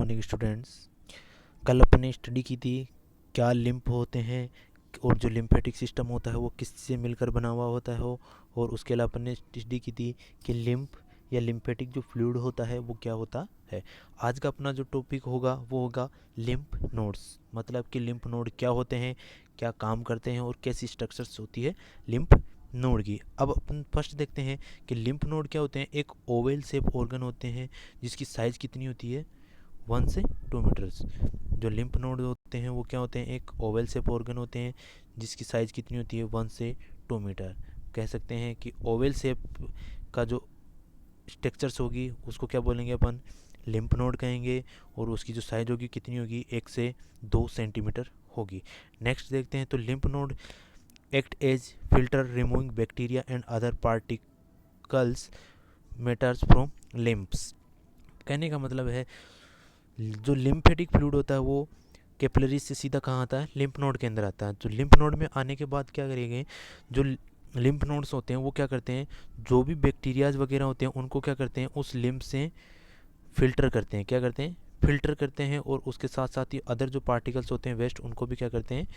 Morning students. कल अपने study की थी क्या लिम्फ होते हैं और जो लिम्फेटिक सिस्टम होता है वो किससे मिलकर बना हुआ होता है और उसके अलावा अपने स्टडी की थी कि लिम्फ या लिम्फेटिक जो फ्लूइड होता है वो क्या होता है। आज का अपना जो टॉपिक होगा वो होगा लिम्फ नोड्स, मतलब कि लिम्फ नोड क्या होते हैं, क्या काम करते हैं और कैसी स्ट्रक्चर्स होती है लिम्फ नोड की। अब अपन फर्स्ट देखते हैं कि लिम्फ नोड क्या होते हैं। एक ओवल शेप ऑर्गन होते हैं जिसकी साइज़ कितनी होती है 1 से 2 मीटर्स। जो लिम्फ नोड होते हैं वो क्या होते हैं, एक ओवल शेप ऑर्गन होते हैं जिसकी साइज़ कितनी होती है 1 से 2 मीटर। कह सकते हैं कि ओवल शेप का जो स्ट्रक्चर्स होगी उसको क्या बोलेंगे अपन, लिम्फ नोड कहेंगे। और उसकी जो साइज होगी कितनी होगी 1 से 2 सेंटीमीटर होगी। नेक्स्ट देखते हैं तो lymph node act as filter removing bacteria and other particles matters from lymphs. कहने का मतलब है जो लिम्फेटिक फ्लूइड होता है वो कैपिलरीज से सीधा कहाँ आता है, लिम्फ नोड के अंदर आता है। तो लिम्फ नोड में आने के बाद क्या करेंगे, जो लिम्फ नोड्स होते हैं वो क्या करते हैं, जो भी बैक्टीरियाज वगैरह होते हैं उनको क्या करते हैं उस लिम्फ से फिल्टर करते हैं। क्या करते हैं, फिल्टर करते हैं। और उसके साथ साथ ही अदर जो पार्टिकल्स होते हैं वेस्ट, उनको भी क्या करते हैं,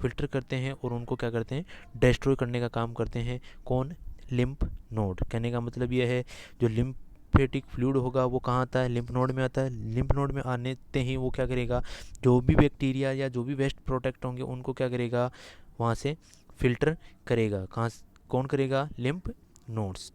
फिल्टर करते हैं और उनको क्या करते हैं, डिस्ट्रॉय करने का काम करते हैं। कौन, लिम्फ नोड। कहने का मतलब यह है जो लिम्फेटिक फ्लूइड होगा वो कहाँ आता है, लिम्फ नोड में आता है। लिम्फ नोड में आने ते ही वो क्या करेगा, जो भी बैक्टीरिया या जो भी वेस्ट प्रोडक्ट होंगे उनको क्या करेगा, वहाँ से फिल्टर करेगा। कहाँ, कौन करेगा, लिम्फ नोड्स।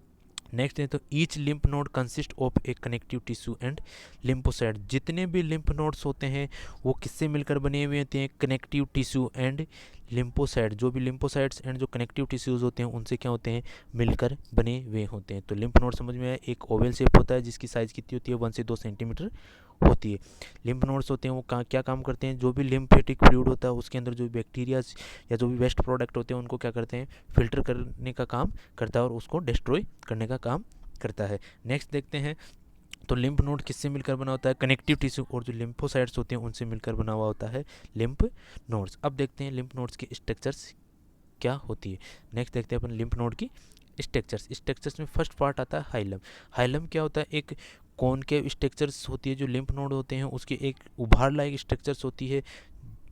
नेक्स्ट है तो each lymph node consist of A connective tissue and lymphocyte. जितने भी लिम्फ नोड्स होते हैं वो किससे मिलकर बने हुए होते हैं, कनेक्टिव टिश्यू एंड लिम्फोसाइट। जो भी लिम्फोसाइट्स एंड जो कनेक्टिव टिश्यूज होते हैं उनसे क्या होते हैं, मिलकर बने हुए होते हैं। तो लिम्फ नोड समझ में आया, एक ओवल शेप होता है जिसकी साइज कितनी होती है 1 से 2 सेंटीमीटर होती है। लिम्फ नोड्स होते हैं वो क्या काम करते हैं, जो भी लिम्फेटिक फ्लूइड होता है उसके अंदर जो बैक्टीरिया या जो भी वेस्ट प्रोडक्ट होते हैं उनको क्या करते हैं, फिल्टर करने का काम करता है और उसको डिस्ट्रॉय करने का काम करता है। नेक्स्ट देखते हैं तो लिम्फ नोड किससे मिलकर बना होता है, कनेक्टिव टिश्यू और जो लिम्फोसाइट्स होते हैं उनसे मिलकर बना हुआ होता है लिम्फ नोड्स। अब देखते हैं लिम्फ नोड्स की स्ट्रक्चर्स क्या होती है। नेक्स्ट देखते हैं अपन लिम्फ नोड की स्ट्रक्चर्स। स्ट्रक्चर्स में फर्स्ट पार्ट आता है हाइलम। हाइलम क्या होता है, एक कॉनकेव स्ट्रक्चर्स होती है। जो लिम्फ नोड होते हैं उसकी एक उभार लाइक स्ट्रक्चर्स होती है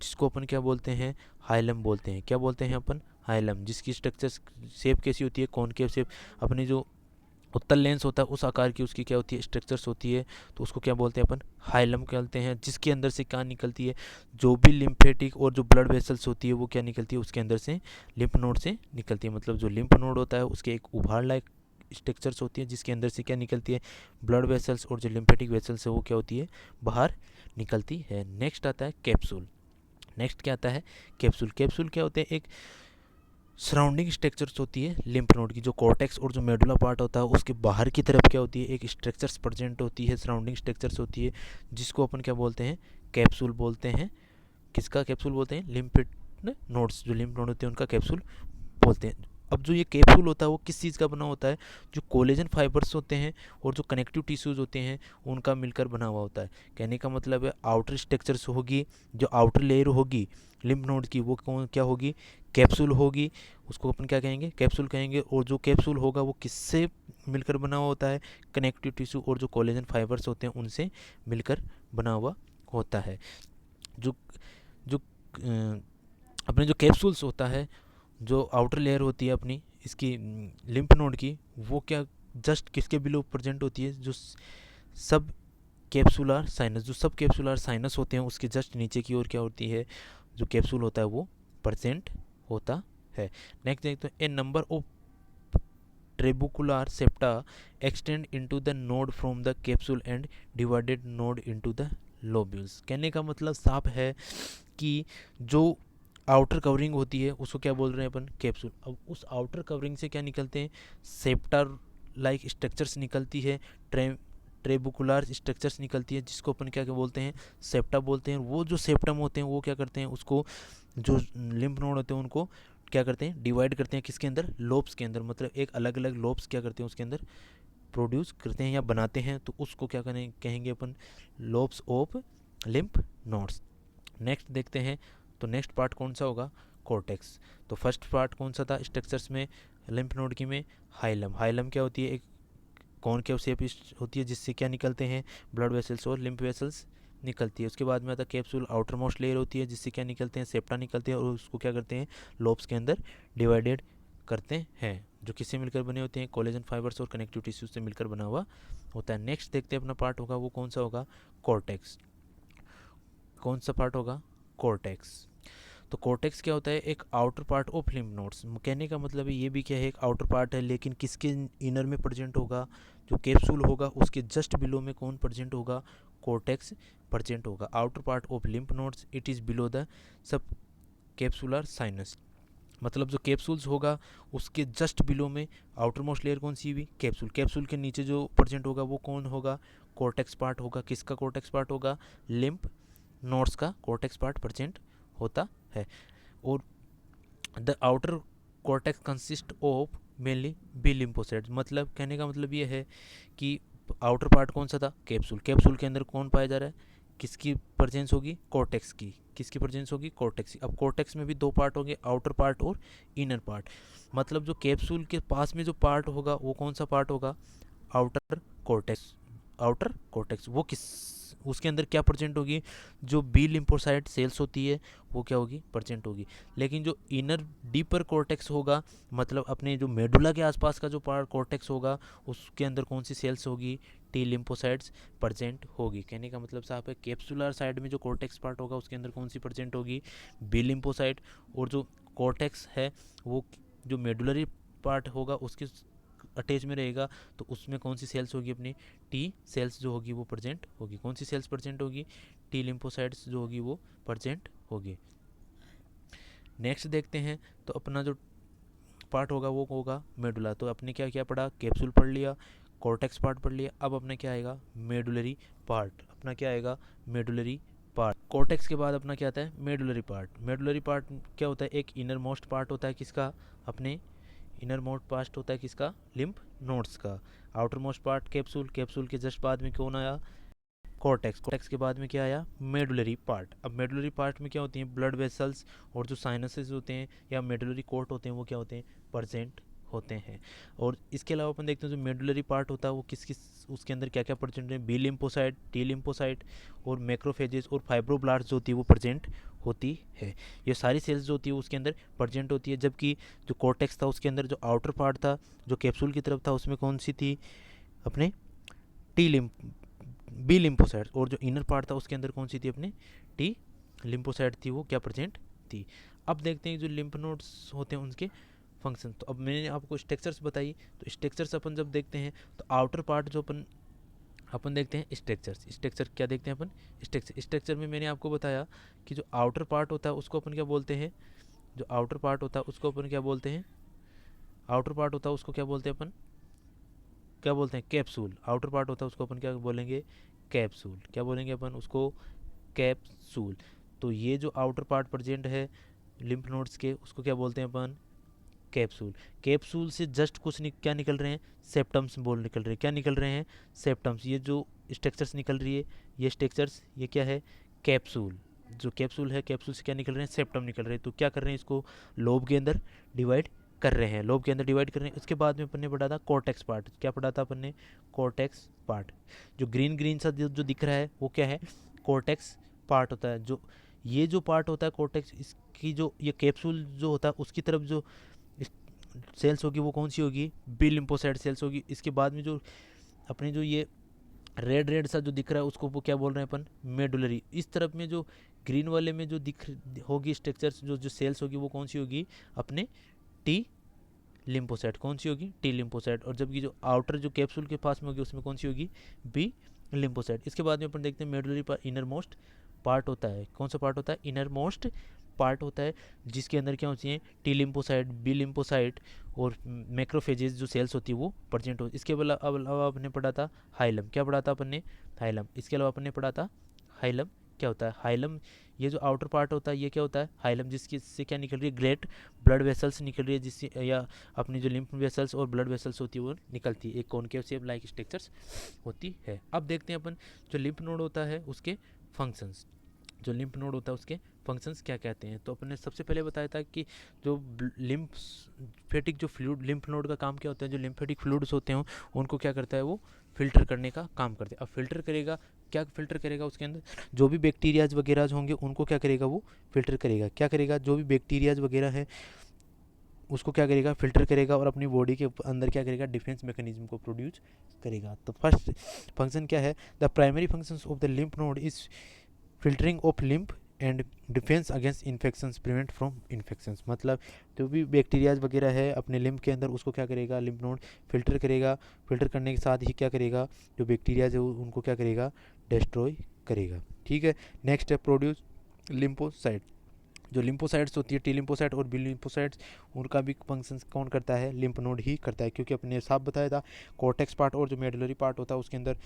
जिसको अपन क्या बोलते हैं, हाइलम बोलते हैं। क्या बोलते हैं अपन, हाइलम। जिसकी स्ट्रक्चर शेप कैसी होती है, कॉनकेव शेप। अपनी जो उत्तल लेंस होता है उस आकार की उसकी क्या होती है, स्ट्रक्चर्स होती है। तो उसको क्या बोलते हैं अपन, हाइलम कहते हैं। जिसके अंदर से क्या निकलती है, जो भी लिम्फेटिक और जो ब्लड वेसल्स होती है वो क्या निकलती है उसके अंदर से, लिम्फ नोड से निकलती है। मतलब जो लिम्फ नोड होता है उसके एक उभार लाइक स्ट्रक्चर्स होती है जिसके अंदर से क्या निकलती है, ब्लड वेसल्स। और जो लिम्फेटिक वेसल्स है वो क्या होती है, बाहर निकलती है। नेक्स्ट आता है कैप्सूल। नेक्स्ट क्या आता है, कैप्सूल। कैप्सूल क्या होते हैं, एक सराउंडिंग स्ट्रक्चर्स होती है लिम्फ नोड की। जो कॉर्टेक्स और जो मेडुला पार्ट होता है उसके बाहर की तरफ क्या होती है, एक स्ट्रक्चर्स प्रेजेंट होती है, सराउंडिंग स्ट्रक्चर्स होती है जिसको अपन क्या बोलते हैं, कैप्सूल बोलते हैं। किसका कैप्सूल बोलते हैं, लिम्फ नोड्स। जो लिम्फ नोड होते हैं उनका कैप्सूल बोलते हैं। अब जो ये कैप्सूल होता है वो किस चीज़ का बना होता है, जो कोलेजन फाइबर्स होते हैं और जो कनेक्टिव टिश्यूज होते हैं उनका मिलकर बना हुआ होता है। कहने का मतलब है आउटर स्ट्रक्चर्स होगी, जो आउटर लेयर होगी लिम्फ नोड की वो कौन क्या होगी, कैप्सूल होगी। उसको अपन क्या कहेंगे, कैप्सूल कहेंगे। और जो कैप्सूल होगा वो किससे मिलकर बना हुआ होता है, कनेक्टिव टिश्यू और जो कोलेजन फाइबर्स होते हैं उनसे मिलकर बना हुआ होता है। जो जो अपने जो कैप्सूल्स होता है, जो आउटर लेयर होती है अपनी इसकी लिम्फ नोड की, वो क्या जस्ट किसके बिलो प्रेजेंट होती है, जो सब कैप्सुलर साइनस। जो सब कैप्सुलर साइनस होते हैं उसके जस्ट नीचे की ओर क्या होती है, जो कैप्सूल होता है वो प्रेजेंट होता है। नेक्स्ट देखते हैं, a number of trabecular septa extend into the node from the capsule and divided node into the lobules. कहने का मतलब साफ है कि जो आउटर कवरिंग होती है उसको क्या बोल रहे हैं अपन, कैप्सूल। अब उस आउटर कवरिंग से क्या निकलते हैं, सेप्टर लाइक स्ट्रक्चर्स निकलती है, ट्रेबुकुलर स्ट्रक्चर्स निकलती है जिसको अपन क्या बोलते हैं, सेप्टा बोलते हैं। वो जो सेप्टम होते हैं वो क्या करते हैं, उसको जो लिम्फ नोड होते हैं उनको क्या करते हैं, डिवाइड करते हैं किसके अंदर, लोब्स के अंदर। मतलब एक अलग अलग लोब्स क्या करते हैं उसके अंदर प्रोड्यूस करते हैं या बनाते हैं। तो उसको क्या कहेंगे अपन, lobes of lymph nodes. Next देखते हैं तो नेक्स्ट पार्ट कौन सा होगा, कॉर्टेक्स। तो फर्स्ट पार्ट कौन सा था स्ट्रक्चर्स में, लिम्फ नोड की में, हाइलम। हाइलम क्या होती है, एक कॉनकेव शेप होती है जिससे क्या निकलते हैं, ब्लड वेसल्स और लिम्फ वेसल्स निकलती है। उसके बाद में आता है कैप्सूल, आउटर मोस्ट लेयर होती है जिससे क्या निकलते हैं, सेप्टा निकलते हैं, और उसको क्या करते हैं, लोब्स के अंदर डिवाइडेड करते हैं, जो किससे मिलकर बने होते हैं, कोलेजन फाइबर्स और कनेक्टिव टिश्यू से मिलकर बना हुआ होता है। नेक्स्ट देखते हैं अपना पार्ट होगा वो कौन सा होगा, कॉर्टेक्स। कौन सा पार्ट होगा, कॉर्टेक्स। तो कॉर्टेक्स क्या होता है, एक outer part of lymph nodes. कहने का मतलब है ये भी क्या है, एक आउटर पार्ट है, लेकिन किसके इनर में प्रेजेंट होगा, जो कैप्सूल होगा उसके जस्ट बिलो में कौन प्रेजेंट होगा, कॉर्टेक्स प्रेजेंट होगा। Outer part of lymph nodes, it is below the sub capsular sinus. मतलब जो कैप्सूल्स होगा उसके जस्ट बिलो में आउटर मोस्ट लेयर कौन सी हुई, कैप्सूल। कैप्सूल के नीचे जो प्रेजेंट होगा वो कौन होगा, कॉर्टेक्स पार्ट होगा। किसका कॉर्टेक्स पार्ट होगा, लिम्फ नोड्स का कॉर्टेक्स पार्ट प्रेजेंट होता है। और the outer cortex consist of mainly B lymphocytes. मतलब कहने का मतलब ये है कि आउटर पार्ट कौन सा था, कैप्सूल। कैप्सूल के अंदर कौन पाया जा रहा है, किसकी प्रेजेंस होगी, कॉर्टेक्स की। किसकी प्रेजेंस होगी, कॉर्टेक्स की। अब कॉर्टेक्स में भी दो पार्ट होंगे, आउटर पार्ट और इनर पार्ट। मतलब जो कैप्सूल के पास में जो पार्ट होगा वो कौन सा पार्ट होगा, आउटर कॉर्टेक्स। आउटर कॉर्टेक्स वो किस, उसके अंदर क्या प्रेजेंट होगी, जो बी लिम्फोसाइट सेल्स होती है वो क्या होगी, प्रेजेंट होगी। लेकिन जो इनर डीपर कॉर्टेक्स होगा, मतलब अपने जो मेडुला के आसपास का जो पार्ट कॉर्टेक्स होगा उसके अंदर कौन सी सेल्स होगी, टी लिम्फोसाइट्स प्रेजेंट होगी। कहने का मतलब साहब है कैप्सुलर साइड में जो कॉर्टेक्स पार्ट होगा उसके अंदर कौन सी प्रेजेंट होगी, बी लिम्फोसाइट। और जो कॉर्टेक्स है वो जो मेडुलरी पार्ट होगा उसके अटैच में रहेगा, तो उसमें कौन सी सेल्स होगी, अपनी टी सेल्स जो होगी वो प्रेजेंट होगी। कौन सी सेल्स प्रेजेंट होगी, टी लिम्फोसाइट्स जो होगी वो प्रेजेंट होगी। नेक्स्ट देखते हैं, तो अपना जो पार्ट होगा वो होगा मेडुला। तो अपने क्या क्या पढ़ा, कैप्सूल पढ़ लिया, कॉर्टेक्स पार्ट पढ़ लिया। अब अपना क्या आएगा, मेडुलरी पार्ट। अपना क्या आएगा, मेडुलरी पार्ट। कॉर्टेक्स के बाद अपना क्या आता है, मेडुलरी पार्ट। मेडुलरी पार्ट क्या होता है, एक इनर मोस्ट पार्ट होता है किसका, अपने इनर मोस्ट पार्ट होता है किसका, लिम्फ नोड्स का। Outer most part capsule, capsule के जस्ट बाद में कौन आया, कॉर्टेक्स। कॉर्टेक्स के बाद में क्या आया, मेडुलरी पार्ट। अब मेडुलरी पार्ट में क्या होती हैं, ब्लड वेसल्स और जो साइनसेस होते हैं या मेडुलरी कोर्ट होते हैं वो क्या होते हैं, प्रेजेंट होते हैं। और इसके अलावा अपन देखते हैं जो मेडुलरी पार्ट होता है वो किस किस, उसके अंदर क्या क्या प्रेजेंट है, बी लिम्फोसाइट, टी लिम्फोसाइट और मैक्रोफेजेस और फाइब्रोब्लास्ट जो होती है वो प्रेजेंट होती है। ये सारी सेल्स जो होती है उसके अंदर प्रेजेंट होती है। जबकि जो कॉर्टेक्स था उसके अंदर जो आउटर पार्ट था जो कैप्सूल की तरफ था उसमें कौन सी थी, अपने टी लिम्फ, बी लिम्फोसाइट। और जो इनर पार्ट था उसके अंदर कौन सी थी, अपने टी लिम्फोसाइट थी, वो क्या प्रेजेंट थी। अब देखते हैं जो लिम्फ नोड्स होते हैं उनके फंक्शन। तो अब मैंने आपको स्ट्रक्चर्स बताई, तो स्ट्रक्चर्स अपन जब देखते हैं तो आउटर पार्ट जो अपन अपन देखते हैं स्ट्रक्चर्स। स्ट्रक्चर क्या देखते हैं अपन, स्ट्रक्चर। स्ट्रक्चर में मैंने आपको बताया कि जो आउटर पार्ट होता है उसको अपन क्या बोलते हैं, जो आउटर पार्ट होता है उसको अपन क्या बोलते हैं, आउटर पार्ट होता है उसको क्या बोलते हैं अपन, क्या बोलते हैं, कैप्सूल। आउटर पार्ट होता है उसको अपन क्या बोलेंगे, कैप्सूल। क्या बोलेंगे अपन उसको, कैप्सूल। तो ये जो आउटर पार्ट प्रेजेंट है लिम्फ नोड्स के उसको क्या बोलते हैं अपन, कैप्सूल। कैप्सूल से जस्ट कुछ क्या निकल रहे हैं, सेप्टम्स बोल निकल रहे हैं। क्या निकल रहे हैं, सेप्टम्स। ये जो स्ट्रक्चर्स निकल रही है ये स्ट्रक्चर्स ये क्या है, कैप्सूल। जो कैप्सूल है कैप्सूल से क्या निकल रहे हैं, सेप्टम निकल रहे हैं। तो क्या कर रहे हैं, इसको लोब के अंदर डिवाइड कर रहे हैं, लोब के अंदर डिवाइड कर रहे हैं। उसके बाद में अपन ने पढ़ा था कॉर्टेक्स पार्ट। क्या पढ़ा था अपन ने, कॉर्टेक्स पार्ट। जो ग्रीन ग्रीन सा जो दिख रहा है वो क्या है, कॉर्टेक्स पार्ट होता है। जो ये जो पार्ट होता है कॉर्टेक्स, इसकी जो ये कैप्सूल जो होता है उसकी तरफ जो सेल्स होगी वो कौन सी होगी, बी लिम्फोसाइट सेल्स होगी। इसके बाद में जो अपने जो ये रेड रेड सा जो दिख रहा है उसको वो क्या बोल रहे हैं अपन, मेडुलरी। इस तरफ में जो ग्रीन वाले में जो दिख होगी स्ट्रक्चर्स, जो जो सेल्स होगी वो कौन सी होगी, अपने टी लिम्फोसाइट। कौन सी होगी, टी लिम्फोसाइट। और जबकि जो आउटर जो कैप्सूल के पास में होगी उसमें कौन सी होगी, बी लिम्फोसाइट। इसके बाद में अपन देखते हैं मेडुलरी पर इनर मोस्ट पार्ट होता है। कौन सा पार्ट होता है, इनर मोस्ट पार्ट होता है, जिसके अंदर क्या होती है, टी लिम्फोसाइट, बी लिम्फोसाइट और मैक्रोफेजेस जो सेल्स होती है वो प्रेजेंट होती है। इसके अलावा आपने पढ़ा था हाइलम। क्या पढ़ा था अपन ने, हाइलम। इसके अलावा अपन ने पढ़ा था हाइलम क्या होता है, हाइलम। ये जो आउटर पार्ट होता है ये क्या होता है, हाइलम, जिसकी से क्या निकल रही है, ग्रेट ब्लड वेसल्स निकल रही है, जिससे या अपनी जो लिम्फ वेसल्स और ब्लड वेसल्स होती है वो निकलती है, एक कॉनकेव शेप लाइक स्ट्रक्चर्स होती है। अब देखते हैं अपन जो लिम्फ नोड होता है उसके फंक्शंस। जो लिम्फ नोड होता है उसके फंक्शंस क्या कहते हैं। तो अपन ने सबसे पहले बताया था कि जो लिम्फेटिक जो फ्लूइड, लिम्फ नोड का काम क्या होता है, जो लिम्फेटिक फ्लूइड्स होते हैं उनको क्या करता है, वो फिल्टर करने का काम करते हैं। अब फिल्टर करेगा क्या फ़िल्टर करेगा उसके अंदर, जो भी बैक्टीरियाज वगैरह होंगे उनको क्या करेगा, वो फ़िल्टर करेगा। क्या करेगा, जो भी बैक्टीरियाज वगैरह है उसको क्या करेगा, फ़िल्टर करेगा और अपनी बॉडी के अंदर क्या करेगा, डिफेंस मैकेनिज्म को प्रोड्यूस करेगा। तो फर्स्ट फंक्शन क्या है, the primary functions of the lymph node is filtering of lymph and defence against infections, prevent from infections. मतलब जो भी बैक्टीरियाज वगैरह है अपने लिम्फ के अंदर उसको क्या करेगा, लिम्फ नोड फिल्टर करेगा। फिल्टर करने के साथ ही क्या करेगा, जो बैक्टीरियाज है उनको क्या करेगा, डिस्ट्रॉय करेगा। ठीक है। नेक्स्ट है प्रोड्यूस लिम्फोसाइट। जो लिम्फोसाइट्स होती है, टी लिम्फोसाइट और बी लिम्फोसाइट्स, उनका भी फंक्शन कौन करता है, लिम्फ नोड ही करता है। क्योंकि अपने साफ बताया था कॉर्टेक्स पार्ट और जो मेडुलरी पार्ट होता है उसके अंदर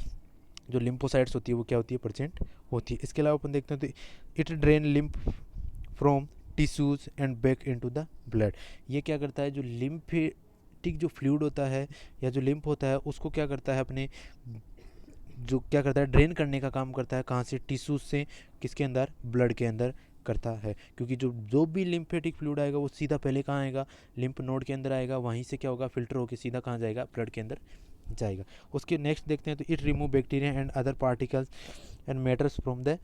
जो लिम्फोसाइट्स होती है वो क्या होती है, प्रेजेंट होती है। इसके अलावा अपन देखते हैं तो it drain lymph from tissues and back into the blood. ये क्या करता है, जो लिम्फेटिक जो फ्लूइड होता है या जो लिम्फ होता है उसको क्या करता है, अपने जो क्या करता है, ड्रेन करने का काम करता है। कहाँ से, टिश्यूज से, किसके अंदर, ब्लड के अंदर करता है। क्योंकि जो भी लिम्फेटिक फ्लूइड आएगा वो सीधा पहले कहाँ आएगा, लिम्फ नोड के अंदर आएगा, वहीं से क्या होगा, फिल्टर होकर सीधा कहाँ जाएगा, ब्लड के अंदर जाएगा। उसके नेक्स्ट देखते हैं तो it remove bacteria and other particles and matters from the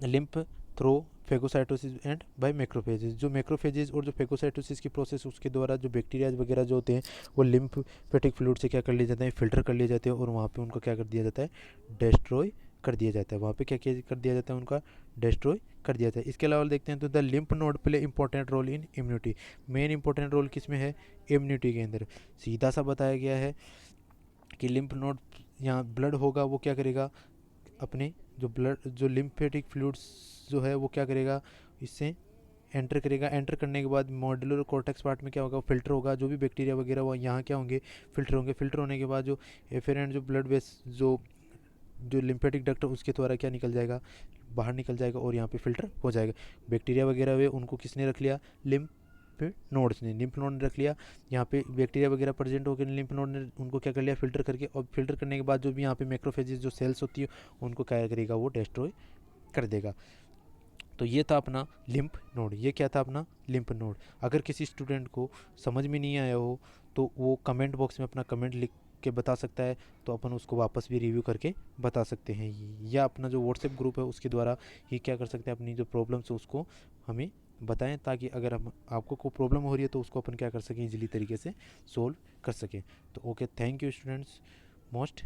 lymph through phagocytosis and by macrophages. जो मैक्रोफेजेस और जो फेगोसाइटोसिस की प्रोसेस उसके द्वारा जो बैक्टीरिया वगैरह जो होते हैं वो लिम्फेटिक फ्लूइड से क्या कर लिए जाते हैं, फिल्टर कर लिए जाते हैं और वहाँ पे उनको क्या कर दिया जाता है, डिस्ट्रॉय कर दिया जाता है। वहाँ पे क्या क्या कर दिया जाता है, उनका डिस्ट्रॉय कर दिया जाता है। इसके अलावा देखते हैं तो the lymph node play important role in immunity. Main important role किस में है, इम्यूनिटी के अंदर। सीधा सा बताया गया है कि लिम्फ नोड, यहाँ ब्लड होगा वो क्या करेगा, अपने जो ब्लड जो लिम्फेटिक फ्लूइड्स जो है वो क्या करेगा, इससे एंटर करेगा। एंटर करने के बाद मॉड्यूलर कॉर्टेक्स पार्ट में क्या होगा, फिल्टर होगा। जो भी बैक्टीरिया वगैरह वो यहाँ क्या होंगे, फिल्टर होंगे। फिल्टर होने के बाद जो एफेरेंट जो ब्लड वेस जो लिम्फेटिक डक्ट उसके द्वारा क्या निकल जाएगा, बाहर निकल जाएगा और यहाँ पे फिल्टर हो जाएगा। बैक्टीरिया वगैरह वे उनको किसने रख लिया, लिम्फ नोड्स ने, लिम्फ नोड ने रख लिया। यहाँ पे बैक्टीरिया वगैरह प्रेजेंट होकर लिम्फ नोड ने उनको क्या कर लिया, फिल्टर करके। और फिल्टर करने के बाद जो भी यहाँ पे मैक्रोफेजेस जो सेल्स होती है उनको क्या करेगा, वो डिस्ट्रॉय कर देगा। तो ये था अपना लिम्फ नोड। ये क्या था अपना लिम्फ नोड। अगर किसी स्टूडेंट को समझ में नहीं आया हो तो वो कमेंट बॉक्स में अपना कमेंट लिख के बता सकता है, तो अपन उसको वापस भी रिव्यू करके बता सकते हैं। या अपना जो व्हाट्सएप ग्रुप है उसके द्वारा ही क्या कर सकते हैं, अपनी जो प्रॉब्लम्स है उसको हमें बताएं, ताकि अगर हम आपको कोई प्रॉब्लम हो रही है तो उसको अपन क्या कर सकें, इजीली तरीके से सोल्व कर सकें। तो okay, thank you students most.